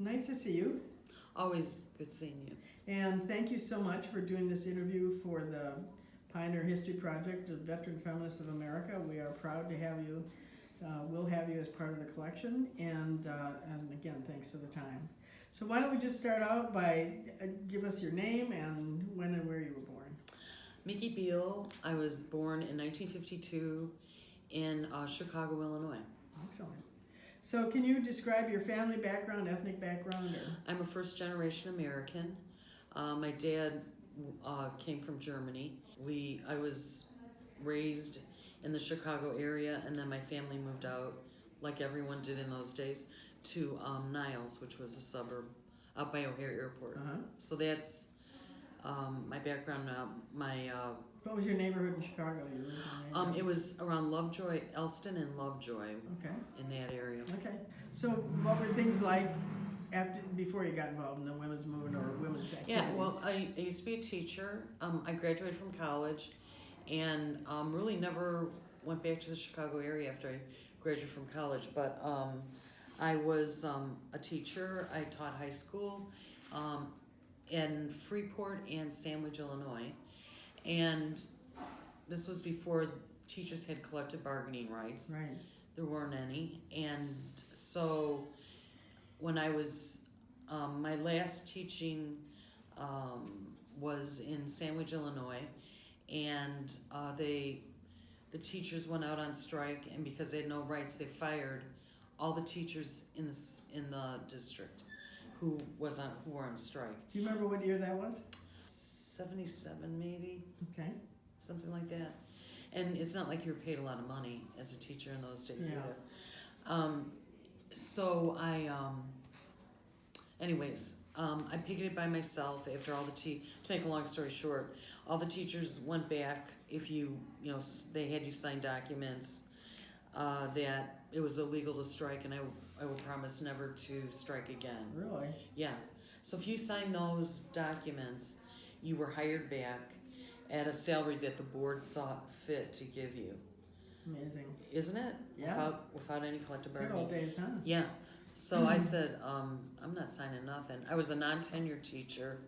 Nice to see you. Always good seeing you. And thank you so much for doing this interview for the Pioneer History Project of Veteran Feminists of America. We are proud to have you. We'll have you as part of the collection. And again, thanks for the time. So why don't we just start out by give us your name and when and where you were born. Mickey Beil. I was born in 1952 in Chicago, Illinois. Excellent. So can you describe your family background, ethnic background? I'm a first-generation American. My dad came from Germany. I was raised in the Chicago area, and then my family moved out, like everyone did in those days, to Niles, which was a suburb out by O'Hare Airport. So that's my background. What was your neighborhood in Chicago? It was around Lovejoy, Elston and Lovejoy. Okay. In that area. Okay. So what were things like before you got involved in the women's movement or women's activities? Yeah, well, I used to be a teacher. I graduated from college and really never went back to the Chicago area after I graduated from college. But I was a teacher. I taught high school in Freeport and Sandwich, Illinois. And this was before teachers had collective bargaining rights. Right. There weren't any. And so when I was, my last teaching was in Sandwich, Illinois, and the teachers went out on strike, and because they had no rights, they fired all the teachers in the district who were on strike. Do you remember what year that was? 77 maybe. Okay. Something like that. And it's not like you were paid a lot of money as a teacher in those days either. So I picketed by myself after all to make a long story short, all the teachers went back if they had you sign documents that it was illegal to strike, and I will promise never to strike again. Really? Yeah. So if you signed those documents, you were hired back at a salary that the board saw fit to give you. Amazing. Isn't it? Yeah. Without any collective Good bargaining. old days, huh? Yeah. So I said, I'm not signing nothing. I was a non-tenure teacher.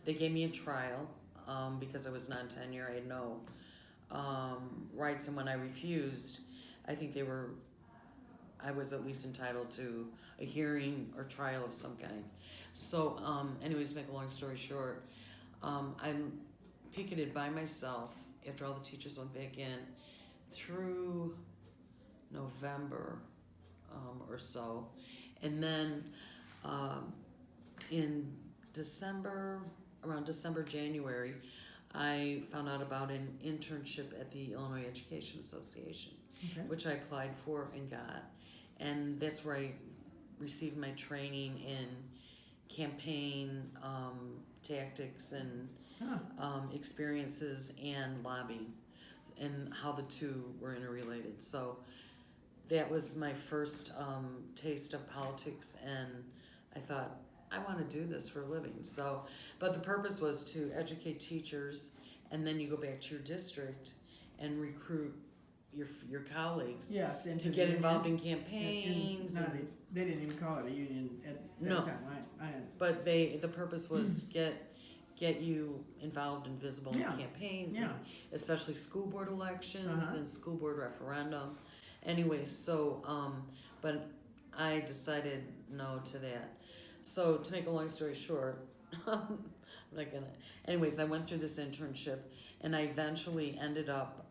They gave me a trial because I was non-tenure. I had no rights, and when I refused, I think I was at least entitled to a hearing or trial of some kind. So anyways, to make a long story short, I picketed by myself after all the teachers went back in through November or so. And then in December, around December, January, I found out about an internship at the Illinois Education Association, which I applied for and got. And that's where I received my training in campaign tactics and experiences and lobbying, and how the two were interrelated. So that was my first taste of politics, and I thought, I want to do this for a living. So, but the purpose was to educate teachers, and then you go back to your district and recruit your colleagues to get involved in campaigns. They didn't even call it a union at that time. But the purpose was get you involved and visible in campaigns, and especially school board elections and school board referendum. Anyways, so but I decided no to that. So to make a long story short, I'm not gonna. Anyways, I went through this internship, and I eventually ended up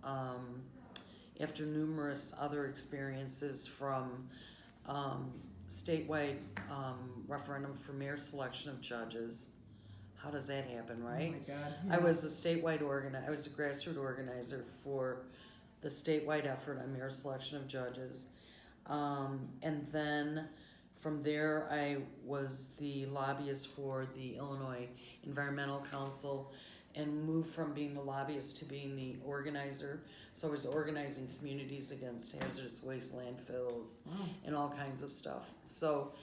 after numerous other experiences from statewide referendum for mayor selection of judges. How does that happen, right? Oh my God. I was a statewide I was a grassroots organizer for the statewide effort on mayor selection of judges. And then from there, I was the lobbyist for the Illinois Environmental Council, and moved from being the lobbyist to being the organizer. So I was organizing communities against hazardous waste landfills and all kinds of stuff. So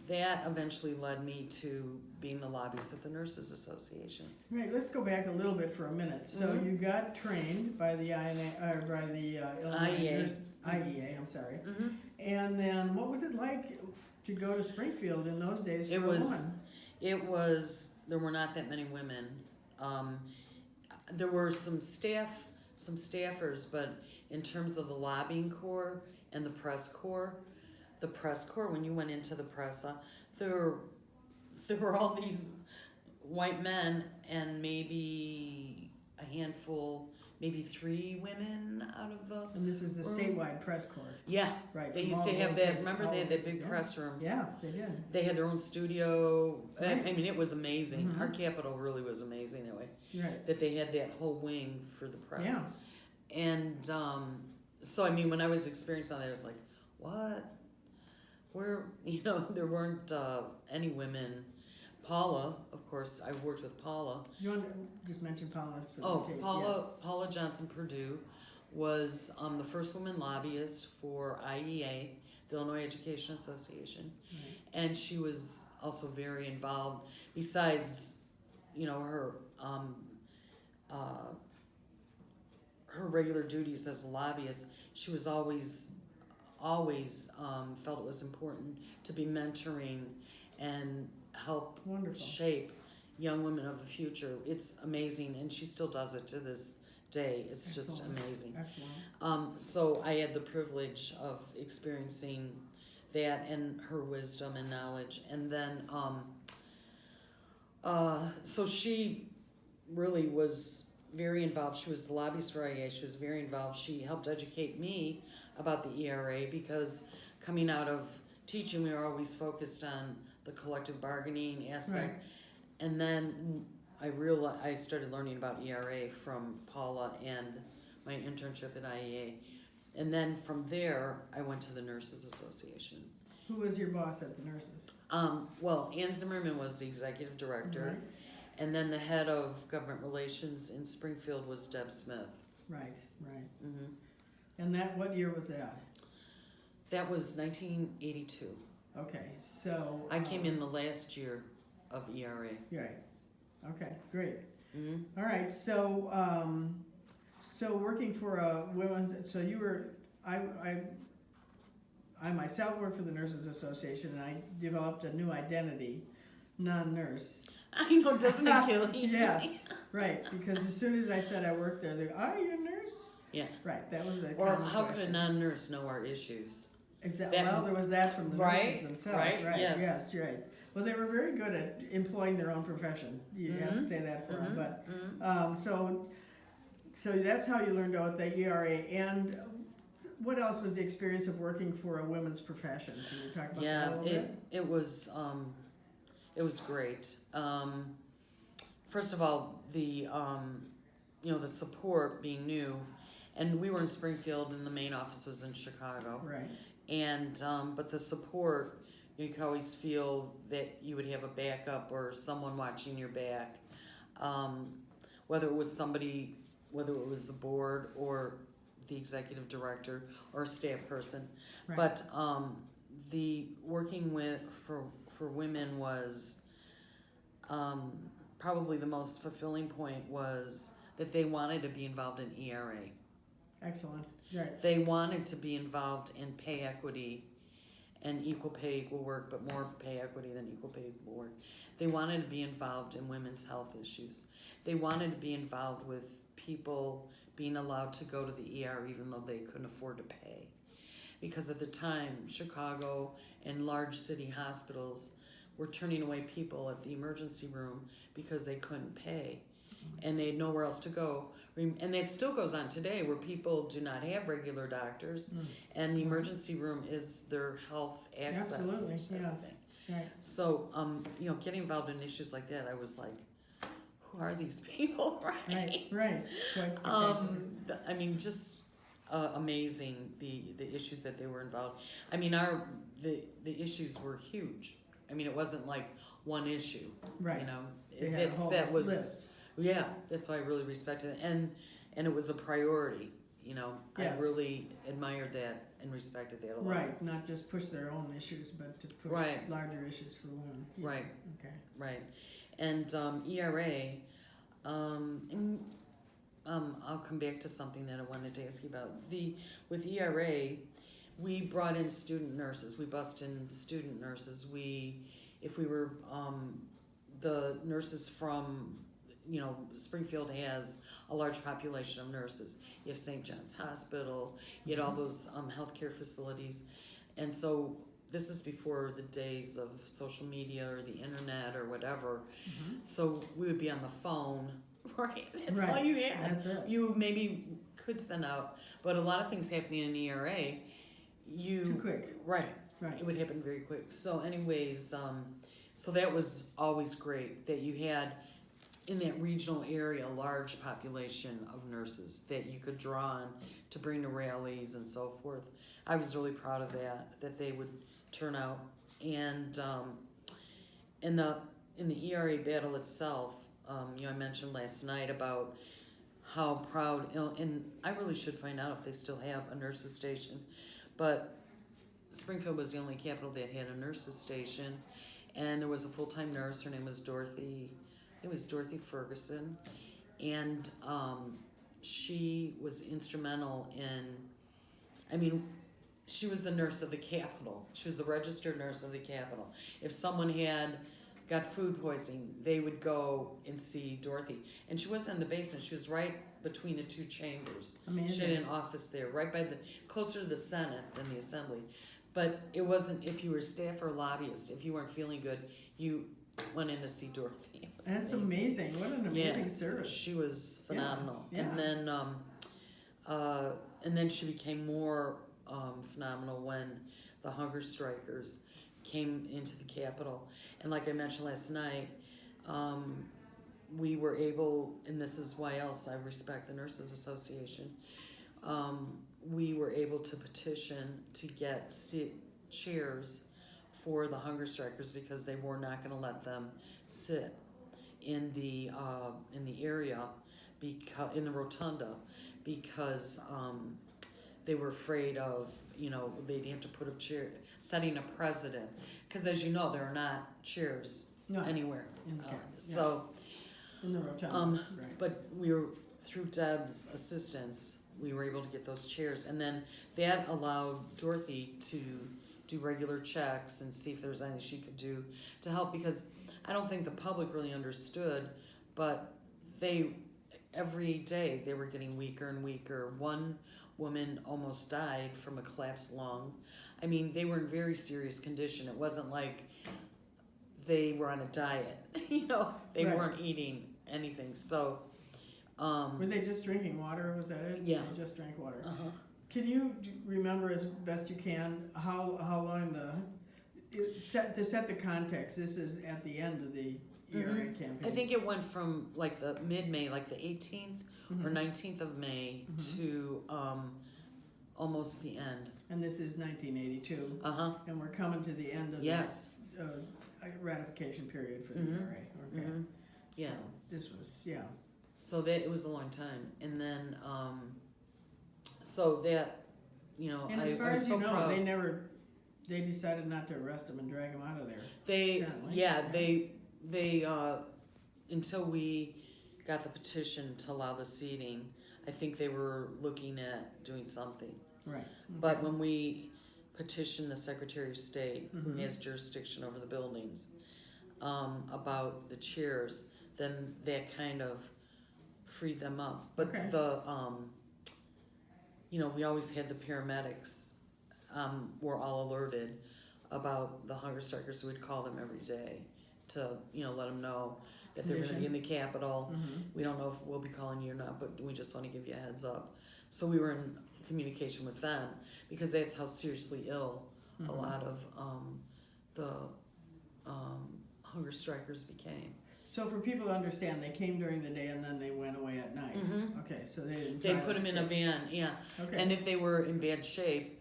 that eventually led me to being the lobbyist with the Nurses Association. Right, let's go back a little bit for a minute. So you got trained by the Illinois IEA, I'm sorry. Mm-hmm. And then what was it like to go to Springfield in those days for It a was- woman? There were not that many women. There were some staffers, but in terms of the lobbying corps and the press corps, when you went into the press, there were all these white men and maybe a handful, maybe 3 women out of the. And this is the statewide press corps, Yeah, right? they from used all to have over that. the- Remember, all they had over that the- big yeah. press room. Yeah, they did. They had their own studio. I Right. mean, it was amazing. Mhm. Our Capitol really was amazing that way. Right. That they had that whole wing for the press. Yeah. And so, I mean, when I was experiencing that, I was like, what? Where, there weren't any women. Paula, of course, I worked with Paula. You want to just mention Paula for the Oh, tape? Paula Johnson Purdue was the first woman lobbyist for IEA, the Illinois Education Association. Yeah. Right. And she was also very involved, besides, her regular duties as a lobbyist. She was always felt it was important to be mentoring and help Wonderful. shape young women of the future. It's amazing, and she still does it to this day. It's just Excellent. amazing. Excellent. So I had the privilege of experiencing that and her wisdom and knowledge. And then, so she really was very involved. She was the lobbyist for IEA. She was very involved. She helped educate me about the ERA because coming out of teaching, we were always focused on the collective bargaining aspect. Right. And then I started learning about ERA from Paula and my internship at IEA. And then from there, I went to the Nurses Association. Who was your boss at the nurses? Well, Ann Zimmerman was the executive director, Right. and then the head of government relations in Springfield was Deb Smith. Right. Hmm. And what year was that? That was 1982. Okay, so. I came in the last year of ERA. Right. Okay, great. Hmm. All right, so so working for a women, so you were, I myself worked for the Nurses Association, and I developed a new identity, non-nurse. I know, doesn't it kill you? Yes, right, because as soon as I said I worked there, they go, "Are you a nurse?" Yeah. Right, that was the Or common how could a question. non-nurse know our issues? Exactly. that- Well, there was that from the Right, nurses themselves. right, Right. yes. Yes. Right. Well, they were very good at employing their own profession. You have to Mhm. say that for them. But Mhm. so that's how you learned about the ERA. And what else was the experience of working for a women's profession? Can you talk about that a Yeah, little bit? it was great. First of all, the support being new, and we were in Springfield, and the main office was in Chicago. Right. And but the support, you could always feel that you would have a backup or someone watching your back, whether it was the board or the executive director or a staff person. Right. But the working for women was probably the most fulfilling point was that they wanted to be involved in ERA. Excellent. Right. They wanted to be involved in pay equity and equal pay, equal work, but more pay equity than equal pay, equal work. They wanted to be involved in women's health issues. They wanted to be involved with people being allowed to go to the ER even though they couldn't afford to pay. Because at the time, Chicago and large city hospitals were turning away people at the emergency room because they couldn't pay and they had nowhere else to go. And that still goes on today where people do not have regular doctors and the emergency room is their health access. Absolutely, to yes. everything. Right. So, getting involved in issues like that, I was like, who are these people, right? Right. Quite spectacular. Just amazing the issues that they were involved. I mean, the issues were huge. I mean, it wasn't like one issue. Right. They had a That's whole that was list. yeah. That's why I really respected it, and it was a priority. Yes. I really admired that and respected that a lot. Right, not just push their own issues, but to push Right. larger issues for women. Yeah. Right. Okay. Right, and ERA, and I'll come back to something that I wanted to ask you about. With ERA, we brought in student nurses. We bussed in student nurses. If we were, the nurses from, Springfield has a large population of nurses. You have St. John's Hospital, you had all those healthcare facilities. And so this is before the days of social media or the internet or whatever. Mm-hmm. So we would be on the phone, right? That's Right. all you had. That's it. You maybe could send out, but a lot of things happening in ERA, Too quick. right, Right. it would happen very quick. So anyways, so that was always great that you had in that regional area a large population of nurses that you could draw on to bring to rallies and so forth. I was really proud of that they would turn out. And in the ERA battle itself, I mentioned last night about how proud, and I really should find out if they still have a nurses station, but Springfield was the only capital that had a nurses station, and there was a full-time nurse. Her name was Dorothy Ferguson, and she was instrumental she was the nurse of the Capitol. She was the registered nurse of the Capitol. If someone had got food poisoning, they would go and see Dorothy. And she wasn't in the basement. She was right between the two chambers. Amazing. She had an office there, right by closer to the Senate than the Assembly. But it wasn't, if you were staff or lobbyist, if you weren't feeling good, you went in to see Dorothy. It was That's amazing. What an amazing service. She was phenomenal. Yeah. And then she became more phenomenal when the hunger strikers came into the Capitol. And like I mentioned last night, we were able, and this is why else I respect the Nurses Association, we were able to petition to get chairs for the hunger strikers because they were not going to let them sit in the area, in the rotunda, because they were afraid of, they'd have to put up setting a precedent. Because as you know, there are not chairs anywhere. In the in the rotunda. Right. But we were, through Deb's assistance, we were able to get those chairs. And then that allowed Dorothy to do regular checks and see if there was anything she could do to help, because I don't think the public really understood, but every day they were getting weaker and weaker. One woman almost died from a collapsed lung. I mean, they were in very serious condition. It wasn't like they were on a diet, they Right. weren't eating anything. So, Were they just drinking water? Was that it? Yeah. They just drank water. uh-huh. Can you remember as best you can how long to set the context? This is at the end of the ERA campaign. I think it went from like the mid-May, like the 18th or Mhm. 19th of May to almost the end. And this is 1982. Uh-huh. And we're coming to the end of Yes. the ratification period for the Mhm. ERA. Okay. Mhm. Yeah. So this was, So that, it was a long time. And then, so that, And as far I was as so you know, proud. they decided not to arrest him and drag him out of there. They, apparently. yeah, they, until we got the petition to allow the seating, I think they were looking at doing something. Right. But Okay. when we petitioned the Secretary of State, who Mhm. has jurisdiction over the buildings, about the chairs, then that kind of freed them up. But Okay. we always had the paramedics, were all alerted about the hunger strikers, so we'd call them every day to, let them know that they're going to be in the Capitol. Mhm. We don't know if we'll be calling you or not, but we just want to give you a heads up. So we were in communication with them because that's how seriously ill a Mhm. lot of the hunger strikers became. So for people to understand, they came during the day and then they went away at night. Mhm. Okay, so they didn't. They try put to them in a stay. van, yeah. Okay. And if they were in bad shape,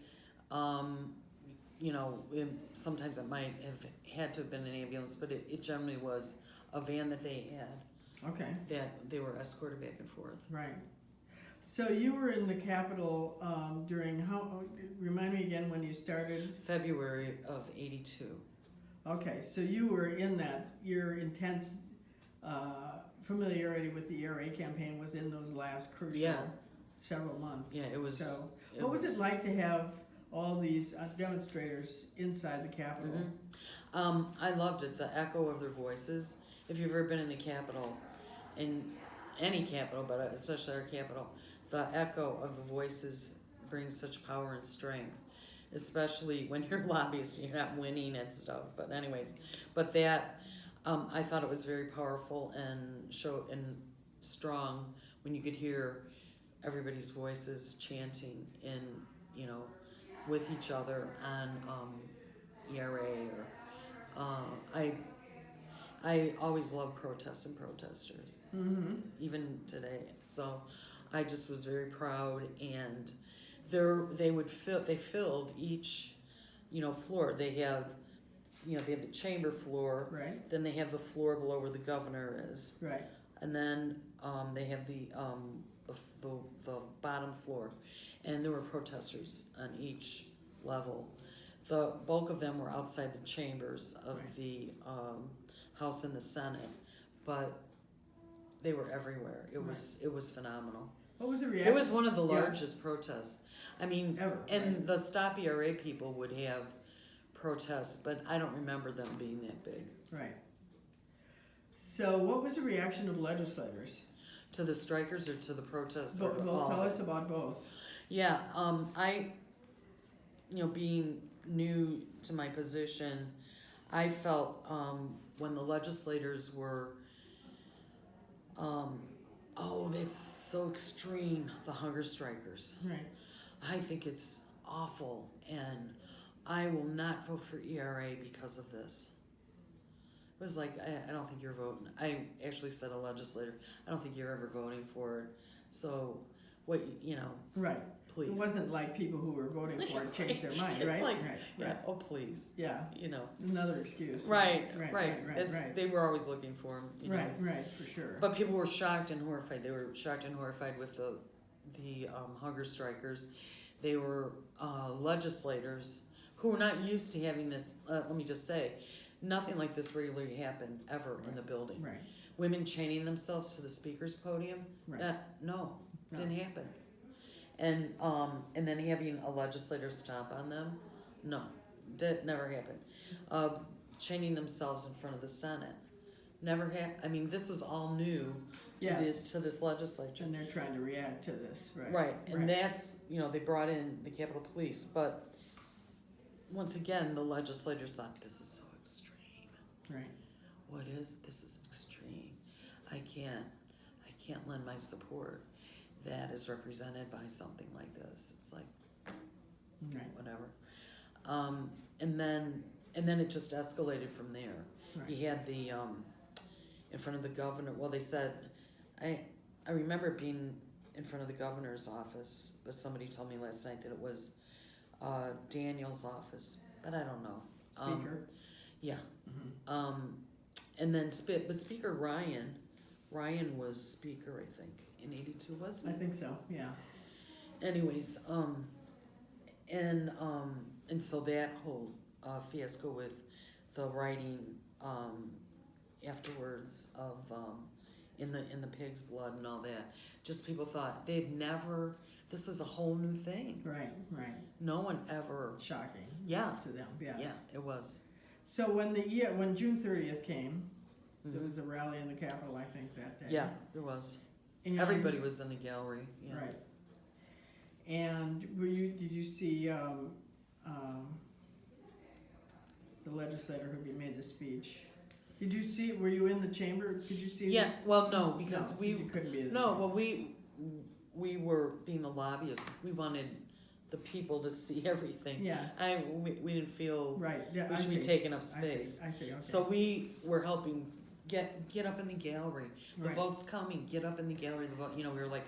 sometimes it might have had to have been an ambulance, but it generally was a van that they had Okay. that they were escorted back and forth. Right. So you were in the Capitol during remind me again when you started? February of '82. Okay, so you were in your intense familiarity with the ERA campaign was in those last crucial Yeah. several months. Yeah, it was. So, what was it like to have all these demonstrators inside the Capitol? I loved it, the echo of their voices. If you've ever been in the Capitol, in any Capitol, but especially our Capitol, the echo of the voices brings such power and strength, especially when you're lobbyists and you're not winning and stuff. But anyways, but that, I thought it was very powerful and strong when you could hear everybody's voices chanting in, you know, with each other on ERA or I always love protests and protesters, even today. So I just was very proud, and they filled each, you know, floor. They have, you know, they have the chamber floor, Right, then they have the floor below where the governor is, right, and then they have the bottom floor, and there were protesters on each level. The bulk of them were outside the chambers of Right. the House and the Senate, but they were everywhere. It was phenomenal. what was the reaction? It was one of the Yeah. largest protests. I mean, Ever, and right. the Stop ERA people would have protests, but I don't remember them being that big. Right. So what was the reaction of legislators? To the strikers or to the protests? Or to Well, all tell of it? us about both. Yeah, you know, being new to my position, I felt when the legislators were, oh, that's so extreme, the hunger strikers. Right, I think it's awful, and I will not vote for ERA because of this. It was like, I don't think you're voting. I actually said a legislator, I don't think you're ever voting for it. So, what, you know, right. please. It wasn't like people who were voting for it changed their mind, It's right? like, Right, yeah, right. oh, please. Yeah, You know. another excuse. Right. Right. They were always looking for him. You know? Right, for sure. But people were shocked and horrified. They were shocked and horrified with the hunger strikers. They were legislators who were not used to having this. Let me just say, nothing like this regularly happened ever in the building. Right, Women chaining themselves to the speaker's podium. right. No, No. didn't happen. And then having a legislator stomp on them, no, never happened. Chaining themselves in front of the Senate, never happened. I mean, this was all new to Yes. to this legislature. And they're trying to react to this, right? Right, and that's, you know, they brought in the Capitol Police, but once again, the legislators thought, this is so extreme. Right, What is, this is extreme. I can't lend my support. That is represented by something like this. It's like, right, whatever. And then it just escalated from there. right. He had the in front of the governor. Well, they said, I remember being in front of the governor's office, but somebody told me last night that it was Daniel's office, but I don't know. Speaker. Yeah. Mhm. And then but Speaker Ryan was speaker, I think, in '82, wasn't I he? think so, yeah. Anyways, and so that whole fiasco with the writing afterwards of in the pig's blood and all that, just people thought they'd never. This is a whole new thing. Right. No one ever. Shocking. Yeah. To them, yes. Yeah, it was. So when June 30th came, there Mhm. was a rally in the Capitol, I think, that day. Yeah, there was. And- Everybody was in the gallery. Yeah. Right. And did you see the legislator who made the speech? Did you see, were you in the chamber? Could you see? Yeah. Well, no, because you couldn't be in the No, chamber. well, we were being the lobbyists. We wanted the people to see everything. Yeah, We didn't feel right. Yeah, we I should be see. taking up I space. see, okay. So we were helping get up in the gallery. The Right. vote's coming. Get up in the gallery. The vote. You know, we were like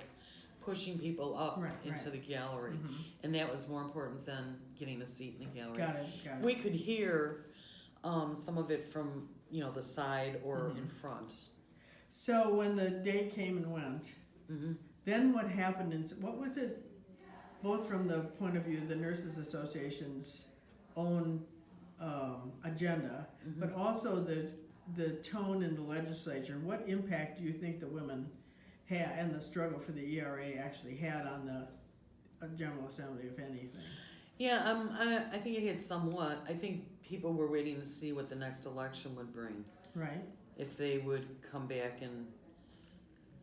pushing people up Right, into the gallery, Mhm. and that was more important than getting a seat in the gallery. Got it. We could hear some of it from the side or Mhm. in front. So when the day came and went, Mm-hmm. then what happened, what was it, both from the point of view of the Nurses Association's own agenda, Mm-hmm. but also the the tone in the legislature, what impact do you think the women had and the struggle for the ERA actually had on the General Assembly, if anything? Yeah, I think it had somewhat. I think people were waiting to see what the next election would bring. Right. If they would come back and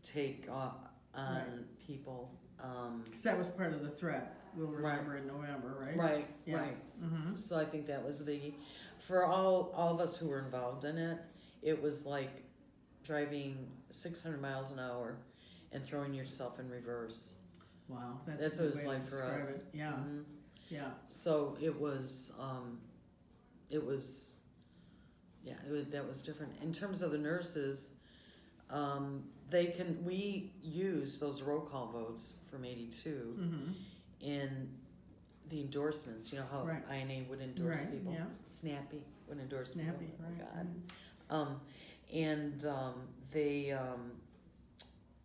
take on people. Because that was part of the threat, we'll remember in November, right? Right, Yeah. right. Mm-hmm. So I think that was a biggie. For all of us who were involved in it, it was like driving 600 miles an hour and throwing yourself in reverse. Wow, That's a what it good was way like to for describe us. it. Yeah, Mhm. yeah. So it was, that was different. In terms of the nurses, we use those roll call votes from 82 Mm-hmm. in the endorsements. You know how Right. INA would endorse Right, people? yeah. Snappy would endorse Snappy, people. right. Oh, God.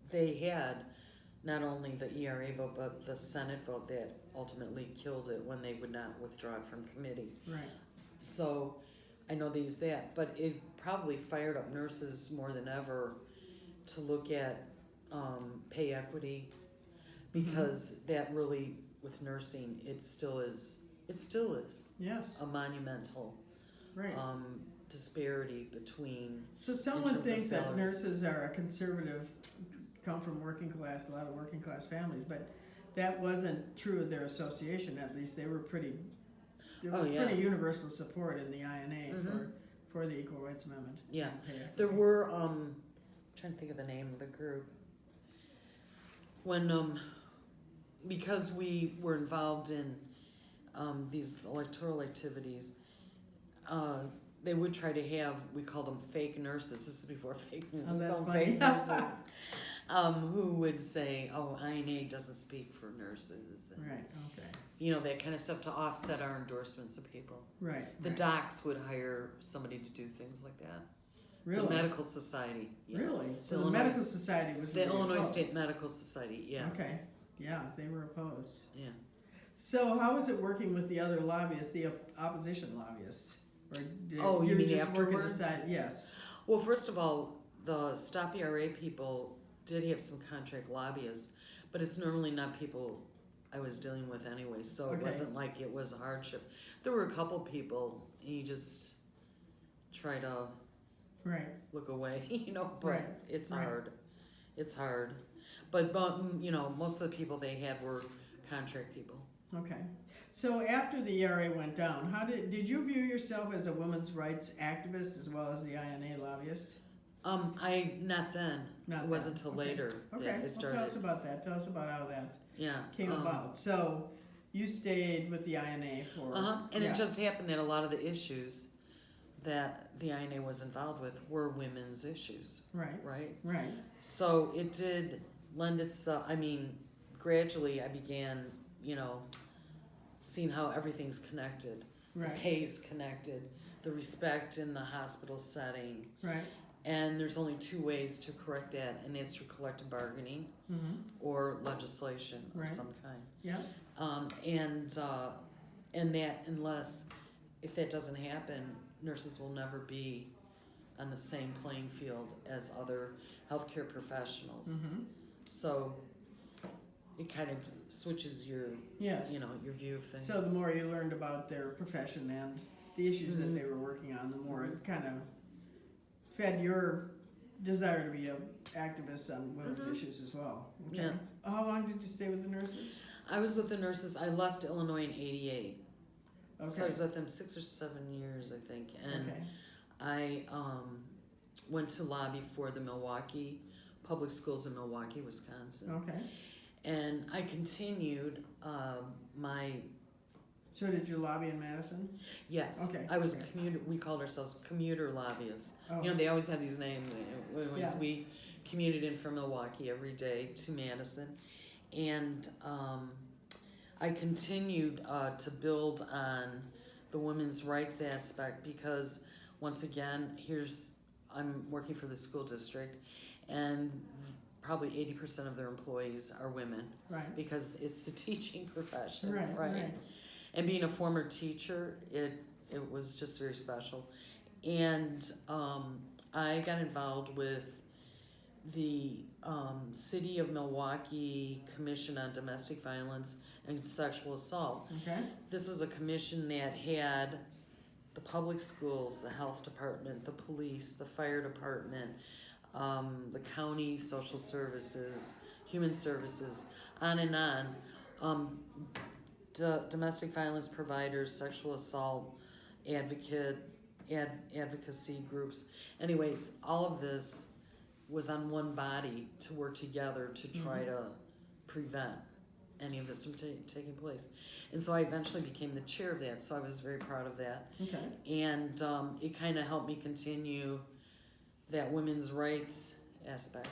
They had not only the ERA vote, but the Senate vote that ultimately killed it when they would not withdraw it from committee. Right. So I know they used that, but it probably fired up nurses more than ever to look at pay equity, because that really, with nursing, it still is Yes. a monumental Right. disparity between. So in someone terms of thinks that salaries. nurses are a conservative, come from working class, a lot of working class families, but that wasn't true of their association. At least there was pretty universal support in the INA for the Equal Rights Amendment. Yeah. and pay equity. There were trying to think of the name of the group. When because we were involved in these electoral activities, they would try to have, we called them fake nurses. This is before fake news. Oh, We that's called them funny. fake nurses. Who would say, "Oh, INA doesn't speak for nurses," and, Right. Okay. you know, that kind of stuff to offset our endorsements of people. Right. The right. docs would hire somebody to do things like that. Really. The Medical Society. Yeah. Really. So the Illinois- Medical Society was The really Illinois opposed. State Medical Society. Yeah. Okay. Yeah, they were opposed. Yeah. So how was it working with the other lobbyists, the opposition lobbyists? Or did Oh, you mean just work afterwards? aside? Yes. Well, first of all, the Stop ERA people did have some contract lobbyists, but it's normally not people I was dealing with anyway, so it Okay. wasn't like it was a hardship. There were a couple people, and you just try to Right. look away, you know, but Right. it's Right. hard. It's hard. But, you know, most of the people they had were contract people. Okay. So after the ERA went down, how did you view yourself as a women's rights activist as well as the INA lobbyist? Not then. Not It wasn't then. until Okay. later Okay. that I Well, started. tell us about that. Tell us about how that Yeah. came about. So you stayed with the INA for. And yeah. it just happened that a lot of the issues that the INA was involved with were women's issues, Right. right? Right. So it did lend itself. I mean, gradually I began, you know, seeing how everything's connected. Right. The pay's connected, the respect in the hospital setting. Right. And there's only two ways to correct that, and that's through collective bargaining Mm-hmm. or legislation of Right. some kind. Yeah. And that, unless, if that doesn't happen, nurses will never be on the same playing field as other healthcare professionals. Mm-hmm. So it kind of switches your, Yes. you know, your view of things. So the more you learned about their profession and the issues that they were working on, the more it kind of fed your desire to be an activist on women's issues as well. Okay. Yeah. How long did you stay with the nurses? I was with the nurses. I left Illinois in '88, Okay. so I was with them 6 or 7 years, I think. And okay. I went to lobby for the Milwaukee public schools in Milwaukee, Wisconsin. Okay. And I continued my, So did you lobby in Madison? yes, Okay, I was okay. a commuter, we called ourselves commuter lobbyists. Oh. You know, they always have these names. Yeah. We commuted in from Milwaukee every day to Madison. And I continued to build on the women's rights aspect because, once again, I'm working for the school district, and probably 80% of their employees are women Right. because it's the teaching profession, Right. And being a former teacher, it was just very special. And I got involved with the City of Milwaukee Commission on Domestic Violence and Sexual Assault. Okay. This was a commission that had the public schools, the health department, the police, the fire department, the county social services, human services, on and on. Domestic violence providers, sexual assault advocacy groups. Anyways, all of this was on one body to work together to try to prevent any of this from taking place. And so I eventually became the chair of that, so I was very proud of that. Okay. And it kind of helped me continue that women's rights aspect.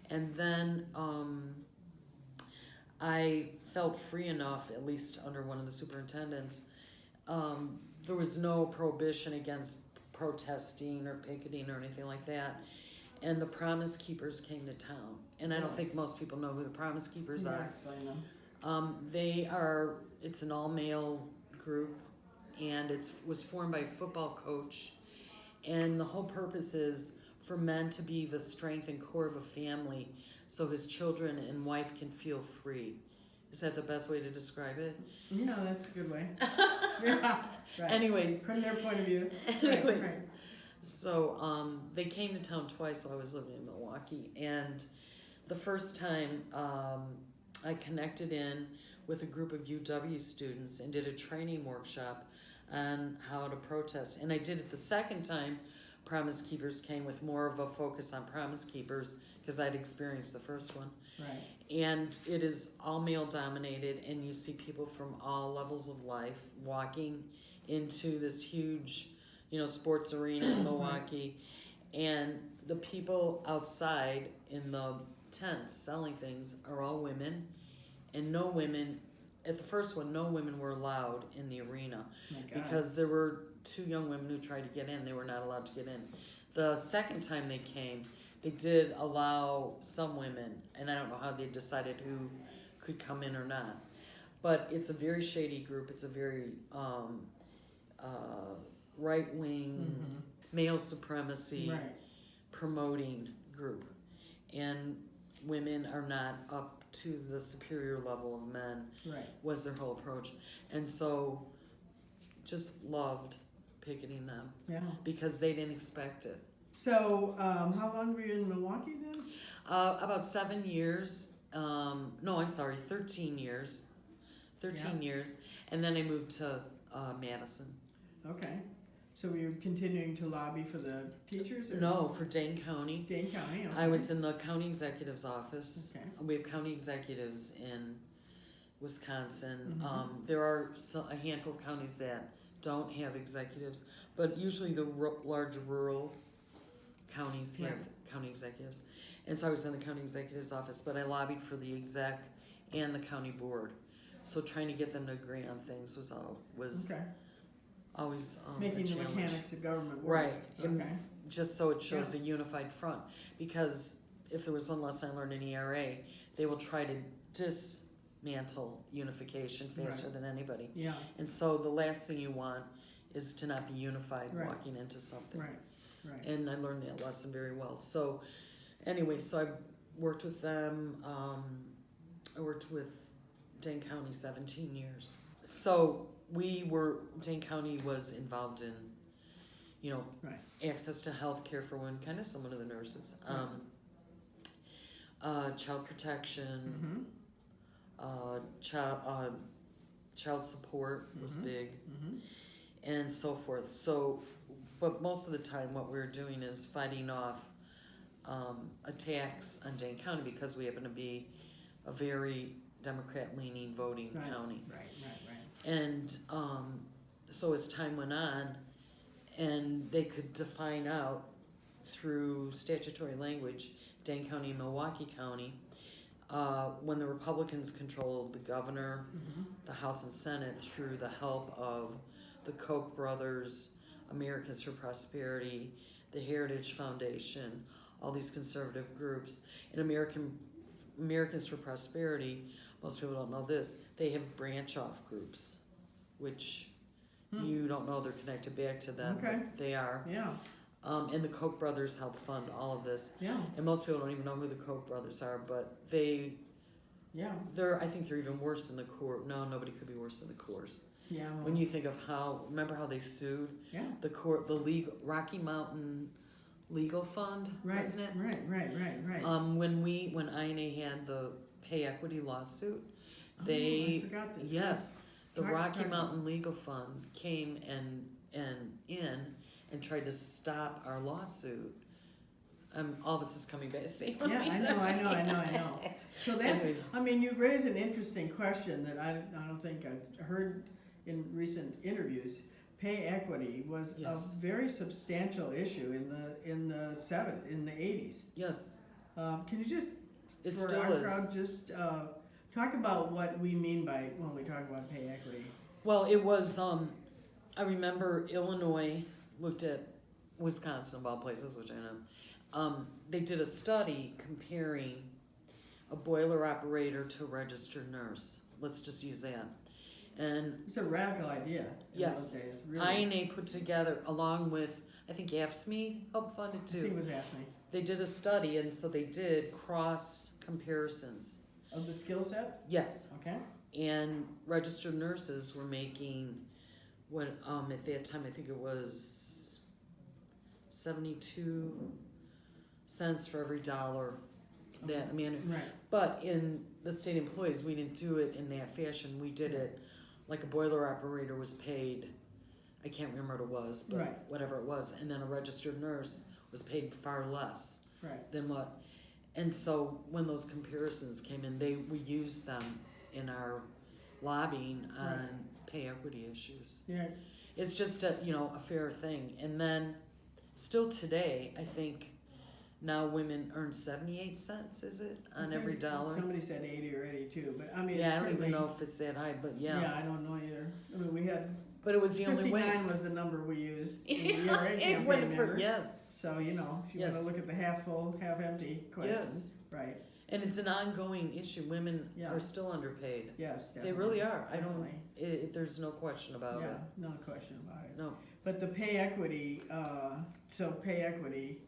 And then I felt free enough, at least under one of the superintendents, there was no prohibition against protesting or picketing or anything like that. And the Promise Keepers came to town. And I don't think most people know who the Promise Keepers are. Explain them. It's an all-male group, and was formed by a football coach. And the whole purpose is for men to be the strength and core of a family so his children and wife can feel free. Is that the best way to describe it? Yeah, that's a good way. Yeah, right. Anyways. From their point of view. Anyways. Right. So they came to town twice while I was living in Milwaukee. And the first time I connected in with a group of UW students and did a training workshop on how to protest. And I did it the second time. Promise Keepers came with more of a focus on Promise Keepers because I'd experienced the first one. Right. And it is all male dominated, and you see people from all levels of life walking into this huge, sports arena in Milwaukee. And the people outside in the tents selling things are all women, and no women, at the first one, no women were allowed in the arena because there were 2 young women who tried to get in. They were not allowed to get in. The second time they came, they did allow some women, and I don't know how they decided who could come in or not. But it's a very shady group. It's a very right-wing, male supremacy promoting group. And women are not up to the superior level of men, was their whole approach. And so just loved picketing them because they didn't expect it. So, how long were you in Milwaukee then? About 7 years. 13 years. 13 years. And then I moved to Madison. Okay. So were you continuing to lobby for the teachers? Or? No, for Dane County. Dane County, okay. I was in the county executive's office. Okay. We have county executives in Wisconsin. There are a handful of counties that don't have executives, but usually the large rural counties have county executives. And so I was in the county executive's office, but I lobbied for the exec and the county board. So trying to get them to agree on things was always making a the challenge. mechanics of government work. Right. Okay. Just so it shows a unified front. Because if there was one lesson I learned in ERA, they will try to dismantle unification faster than anybody. Yeah. And so the last thing you want is to not be unified walking into something. Right. Right. And I learned that lesson very well. So anyway, so I worked with them. I worked with Dane County 17 years. So Dane County was involved in, access to health care for women, kind of similar to the nurses. Child protection, child support was big, and so forth. So, but most of the time what we're doing is fighting off attacks on Dane County because we happen to be a very Democrat-leaning voting county. Right. And so as time went on, and they could define out through statutory language, Dane County and Milwaukee County, when the Republicans controlled the governor, the House and Senate through the help of the Koch brothers, Americans for Prosperity, the Heritage Foundation, all these conservative groups. And Americans for Prosperity, most people don't know this, they have branch-off groups, which You don't know they're connected back to them. Okay. But they are. Yeah, And the Koch brothers helped fund all of this. yeah, And most people don't even know who the Koch brothers are, but yeah, I think they're even worse than the Coors. No, nobody could be worse than the Coors. yeah. Well, When you think of remember how they sued yeah, the Rocky Mountain Legal Fund, right, wasn't it? right. When INA had the pay equity lawsuit, I forgot this. yes, the Talk- Rocky talk- Mountain Legal Fund came and tried to stop our lawsuit. All this is coming back. See? Yeah, I know. So Anyways. I mean, you raise an interesting question that I don't think I've heard in recent interviews. Pay equity was Yes. a very substantial issue in the 80s. Yes, Can you just, it for still our is. crowd, just talk about what we mean by when we talk about pay equity? Well, it was. I remember Illinois looked at Wisconsin of all places, which I know. They did a study comparing a boiler operator to a registered nurse. Let's just use that. And It's a radical idea in Yes. those days. Really. INA put together, along with, I think AFSCME helped fund it I think it too. was AFSCME. They did a study, and so they did cross comparisons. Of the skill set? Yes, Okay. and registered nurses were making what at that time I think it was 72 cents for every dollar that I mean. Right. But in the state employees, we didn't do it in that fashion. We did it like a boiler operator was paid, I can't remember what it was, but Right. whatever it was, and then a registered nurse was paid far less Right. than what. And so when those comparisons came in, we used them in our lobbying on Right. pay equity issues. Yeah. It's just a fair thing. And then still today, I think now women earn 78 cents, is it, on I every think dollar? Somebody said 80 or 82, but I mean, Yeah, it's I don't even certainly- know if it's that high, but Yeah, I don't know either. I mean, we had But it was the only 59 way. was the number we used in the Yeah, ERA it campaign, went for, remember? yes, So, if you want to Yes. look at the half full, half empty question. yes. Right. And it's an ongoing issue. Women Yeah. are still underpaid. Yes, They definitely. really are. I don't, Definitely. there's no question about it. Yeah, no question about it. No. But the pay equity, pay equity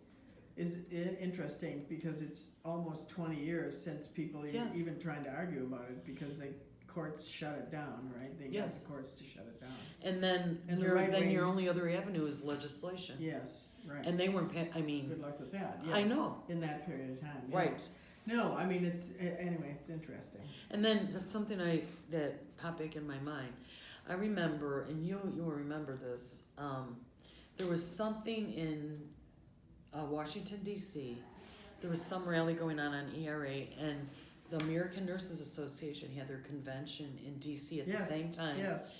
is interesting because it's almost 20 years since people are Yes. even trying to argue about it because the courts shut it down, right? They got Yes. the courts to shut it down. And then And the your right wing- your only other avenue is legislation. Yes, right. And they weren't I mean, Good luck with that. I yes, know. In that period of time. yeah. Right. No, I mean, anyway, it's interesting. And then that's something that popped back in my mind. I remember, and you'll remember this. There was something in Washington D.C. There was some rally going on ERA, and the American Nurses Association had their convention in D.C. at the Yes, same time. Yes,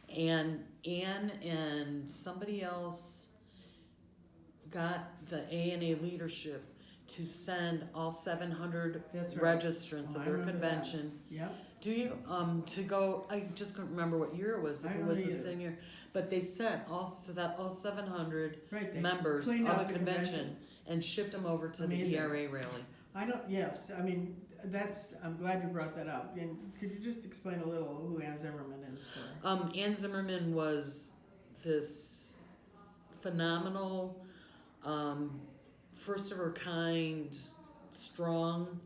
And Ann and somebody else got the ANA leadership to send all 700 that's right. restrants Oh, of I their remember that. convention. Yep. Do you to go? I just couldn't remember what year it was. If I it don't was the either. senior, but they sent all 700 Right. They members of cleaned the out convention and shipped them over to Amazing. the ERA rally. I don't. Yes, I mean I'm glad you brought that up. And could you just explain a little who Ann Zimmerman is for? Ann Zimmerman was this phenomenal, first of her kind, strong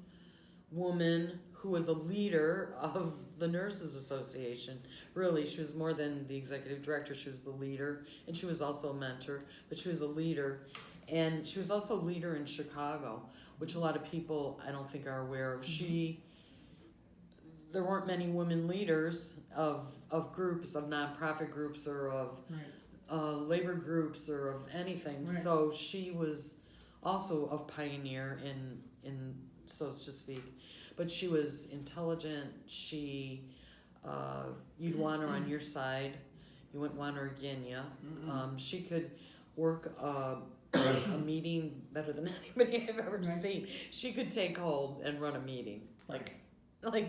woman who was a leader of the Nurses Association. Really, she was more than the executive director. She was the leader, and she was also a mentor, but she was a leader. And she was also a leader in Chicago, which a lot of people I don't think are aware of. There weren't many women leaders of groups, of nonprofit groups, or of Right. labor groups, or of anything. Right. So she was also a pioneer in so to speak. But she was intelligent. She, you'd want her on your side. You wouldn't want her against you. She could work a meeting better than anybody I've ever Right. seen. She could take hold and run a meeting like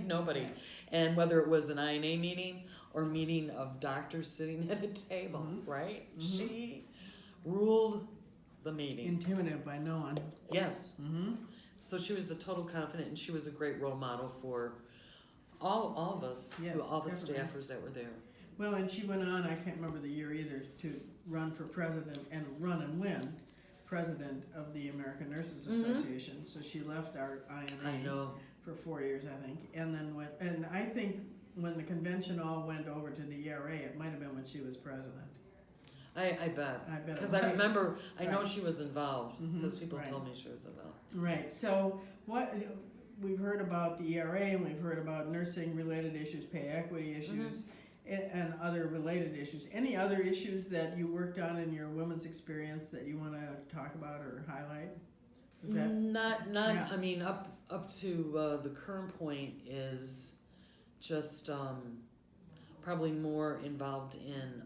nobody. And whether it was an INA meeting or meeting of doctors sitting at a table, Mhm. right? Mhm. She ruled the meeting. Intimidated by no one. Yes. Mm-hmm. So she was a total confident, and she was a great role model for all of us, Yes, all the definitely. staffers that were there. Well, and she went on, I can't remember the year either, to run for president and run and win president of the American Nurses Association. So she left our INA I know. for 4 years, I think, and then went, and I think when the convention all went over to the ERA, it might have been when she was president. I bet. I bet it Because I was. remember, I know Right. she was involved, because people right. told me she was involved. Right, so what, we've heard about the ERA and we've heard about nursing related issues, pay equity issues, and other related issues. Any other issues that you worked on in your women's experience that you wanna talk about or highlight? Is that, Not, Yeah. I mean, up to the current point is just probably more involved in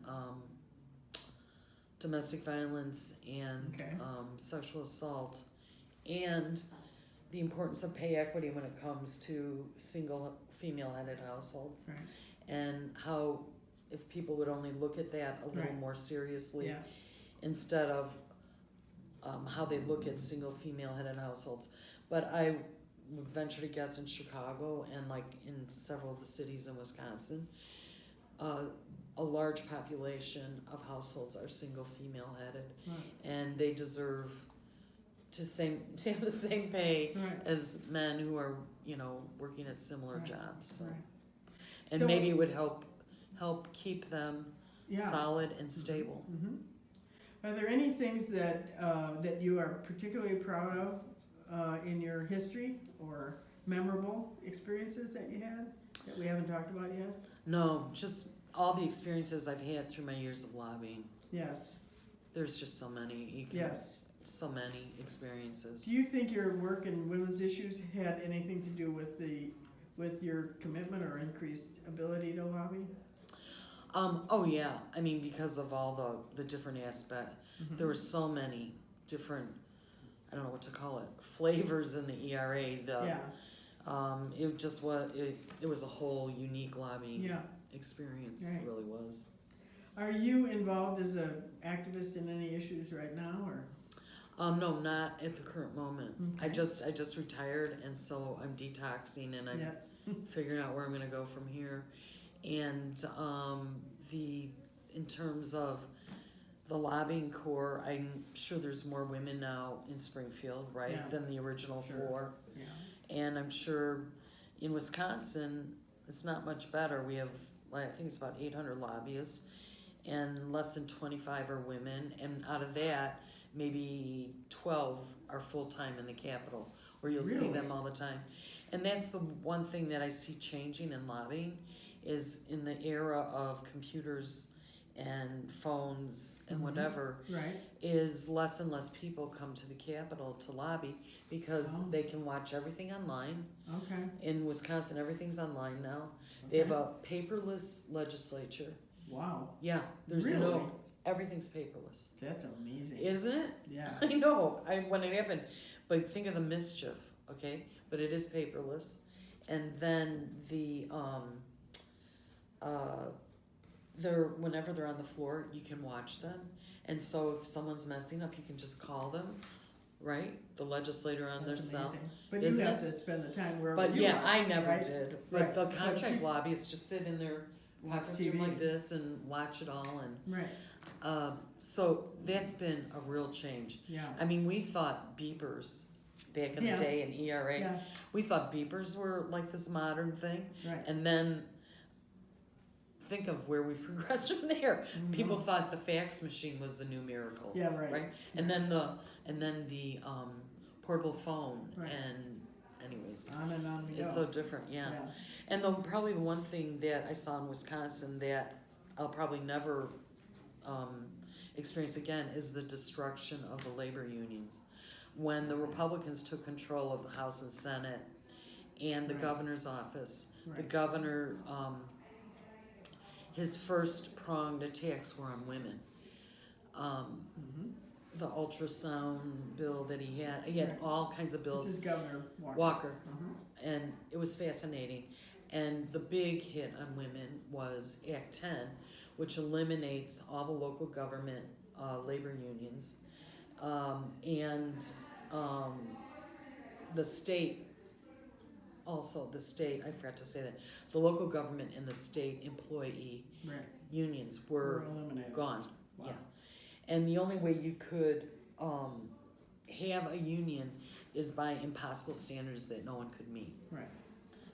domestic violence and Okay. sexual assault, and the importance of pay equity when it comes to single female-headed households, right, and how if people would only look at that a little Right. more seriously yeah, instead of how they look at single female-headed households. But I would venture to guess in Chicago and like in several of the cities in Wisconsin, a large population of households are single female-headed, right, and they deserve to have the same pay right, as men who are, working at similar Right. jobs. So. right. And So- maybe it would help keep them Yeah. solid and stable. Mm-hmm. Are there any things that that you are particularly proud of in your history or memorable experiences that you had that we haven't talked about yet? No, just all the experiences I've had through my years of lobbying. Yes. There's just so many. Yes. So many experiences. Do you think your work in women's issues had anything to do with your commitment or increased ability to lobby? Oh yeah. I mean, because of all the different aspects, there were so many different, I don't know what to call it, flavors in the ERA. Yeah. It just was. It was a whole unique lobbying Yeah. experience. Right. It really was. Are you involved as an activist in any issues right now, or? No, not at the current moment. Okay. I just retired, and so I'm detoxing and I'm Yeah. figuring out where I'm gonna go from here. And in terms of the lobbying corps, I'm sure there's more women now in Springfield, right, Yeah. than the original Sure. 4. Yeah. And I'm sure in Wisconsin, it's not much better. We have, I think it's about 800 lobbyists, and less than 25 are women. And out of that, maybe 12 are full-time in the Capitol, where you'll see Really? them all the time. And that's the one thing that I see changing in lobbying, is in the era of computers and phones and whatever, Right. is less and less people come to the Capitol to lobby because Oh. they can watch everything online. Okay. In Wisconsin, everything's online now. They have a paperless legislature. Wow. Yeah, there's Really? everything's paperless. That's amazing. Isn't it? Yeah. I know, when it happened. But think of the mischief, okay? But it is paperless. And then whenever they're on the floor, you can watch them. And so if someone's messing up, you can just call them, right? The legislator on their That's cell. amazing. But you Isn't have it? to spend the time wherever But you yeah, are, I never right? did. But Right. the But contract you- lobbyists just sit in their Watch conference room TV. like this and watch it all. And Right. so that's been a real change. Yeah. I mean, we thought beepers back in Yeah. the day in ERA. Yeah. We thought beepers were like this modern thing. Right. And then think of where we've progressed from there. Mhm. People thought the fax machine was the new miracle. Yeah. Right. Right? And then the portable phone, Right. and anyways, On and on we go. it's so different, yeah. And probably the one thing that I saw in Wisconsin that I'll probably never experience again is the destruction of the labor unions. When the Republicans took control of the House and Senate and the Right. governor's office, the Right. governor, his first pronged attacks were on women. Mhm. The ultrasound bill that he had Right. all kinds of bills. This is Governor Walker. Walker. Mhm. And it was fascinating. And the big hit on women was Act 10, which eliminates all the local government labor unions. The state, I forgot to say that, the local government and the state employee Right. unions were eliminated. gone. Wow. Yeah. And the only way you could have a union is by impossible standards that no one could meet. Right.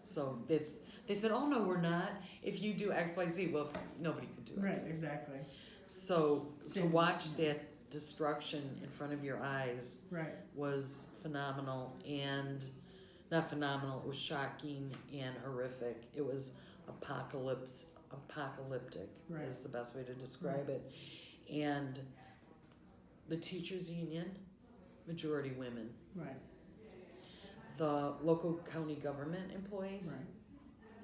So they said, oh no, we're not. If you do X, Y, Z, well, nobody could do X, Right, Y, Z. exactly. So to Same. watch that destruction in front of your eyes Right. was phenomenal, and not phenomenal, it was shocking and horrific. It was apocalyptic Right. is the best way to describe it. And the teachers union, majority women. Right. The local county government employees, Right.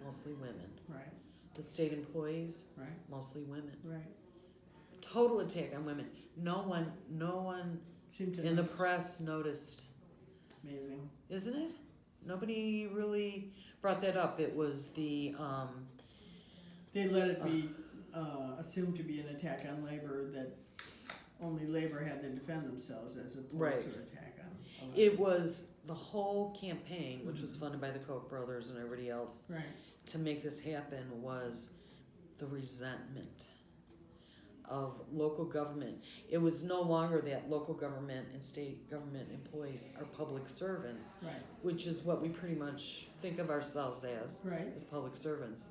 mostly women. Right. The state employees, Right. mostly women. Right. Total attack on women. No one Seemed to in the notice. press noticed. Amazing. Isn't it? Nobody really brought that up. It was the They let it be assumed to be an attack on labor, that only labor had to defend themselves as opposed Right. to an attack on. it was the whole campaign, which was funded by the Koch brothers and everybody else, Right. to make this happen was the resentment of local government. It was no longer that local government and state government employees are public servants, Right. which is what we pretty much think of ourselves as Right. public servants.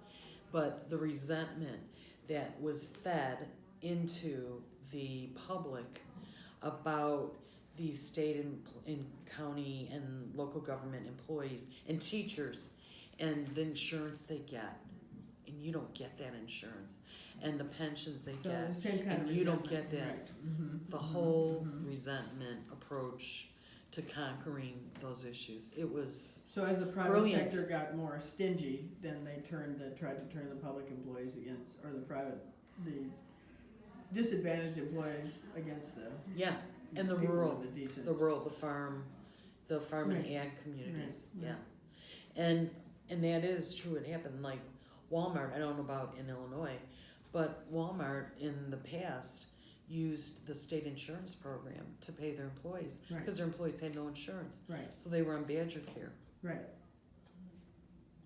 But the resentment that was fed into the public about these state and county and local government employees and teachers and the insurance they get, and you don't get that insurance, and the pensions they So get, the same kind and of you don't resentment, get that. right. Mhm, The mhm, whole mhm. resentment approach to conquering those issues. It was So as the private Brilliant. sector got more stingy, then they tried to turn the public employees against, or the disadvantaged employees against the yeah, and the people rural, in the decent. the farm and Right. ag communities. Right, Yeah, right. and that is true. It happened. Like Walmart. I don't know about in Illinois, but Walmart in the past used the state insurance program to pay their employees Right. because their employees had no insurance, Right. so they were on Badger Care. Right.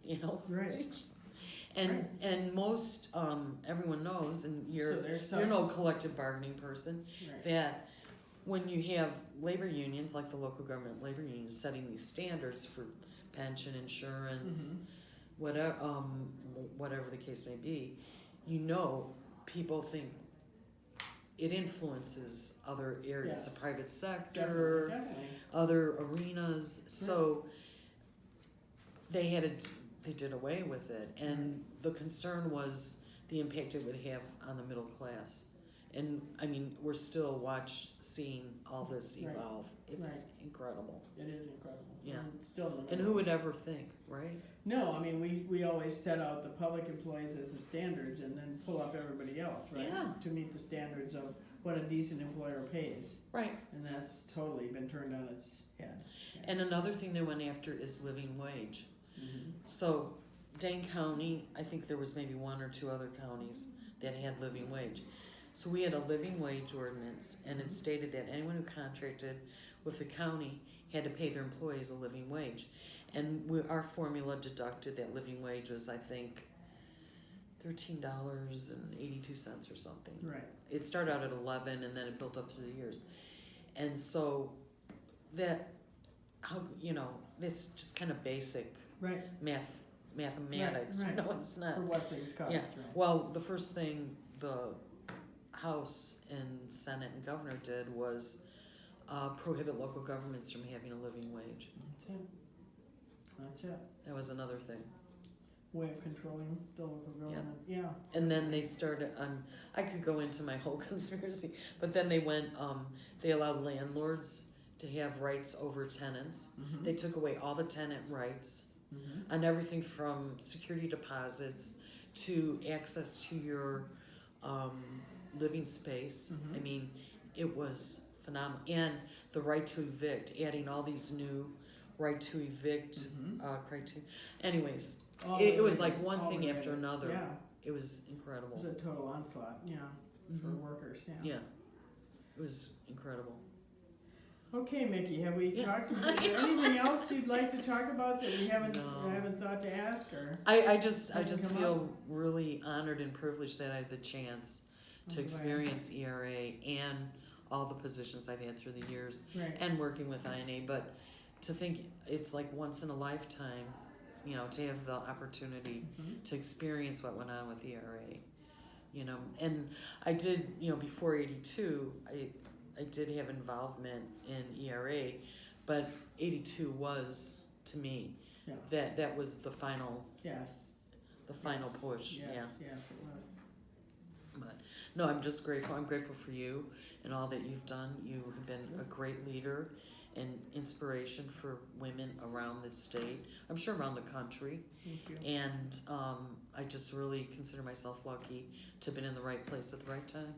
You know. Right. And and most everyone knows, and So you're there's no collective bargaining person, Right. that when you have labor unions like the local government labor unions setting these standards for pension, insurance, Mhm. whatever the case may be, you know, people think it influences other areas, Yes. the private sector, Definitely. other arenas. So they did away with it, and the concern was the impact it would have on the middle class. And I mean, we're still seeing all this Right. evolve. It's incredible. It is incredible. Yeah. And it's still in the And middle. who would ever think, right? No, I mean, we always set out the public employees as the standards and then pull up everybody else, right? Yeah. To meet the standards of what a decent employer pays. Right. And that's totally been turned on its head. And another thing they went after is living wage. Mhm. So Dane County, I think there was maybe one or two other counties that had living wage. So we had a living wage ordinance, and it stated that anyone who contracted with the county had to pay their employees a living wage. And our formula deducted that living wage was, I think, $13.82 or something. Right. It started out at 11, and then it built up through the years. And so it's just kind of basic Right. mathematics. Right. No, it's not. For what things cost, Yeah. right? Well, the first thing the House and Senate and Governor did was prohibit local governments from having a living wage. That's it. That's it. That was another thing. Way of controlling the local government. Yeah. And then they started, I could go into my whole conspiracy, but then they allowed landlords to have rights over tenants. Mhm. They took away all the tenant rights Mhm. on everything from security deposits to access to your living space. Mhm. I mean, it was phenomenal. And the right to evict, adding all these new right to evict Mhm. criteria. Anyways, All it was related, like one all thing related. after another. Yeah. It was It incredible. was a total onslaught, yeah, for Mhm. workers, yeah. Yeah, it was incredible. Okay, Mickey, have we Yeah. talked, is there anything else you'd like to talk about that we haven't, No. haven't thought to ask, or? I just Doesn't come feel really honored and privileged that I had the chance to I'm glad. experience ERA and all the positions I've had through the years Right, and working with INA, but to think it's like once in a lifetime, you know, to have the opportunity mhm, to experience what went on with ERA, you know. And I did, you know, before 82, I did have involvement in ERA, but 82 was, to me, yeah, that was the final yes, Yes, push. yes, Yeah. yes, it was. But no, I'm just grateful. I'm grateful for you and all that you've done. You have been a great leader and inspiration for women around this state. I'm sure around the country. Thank you. And I just really consider myself lucky to have been in the right place at the right time.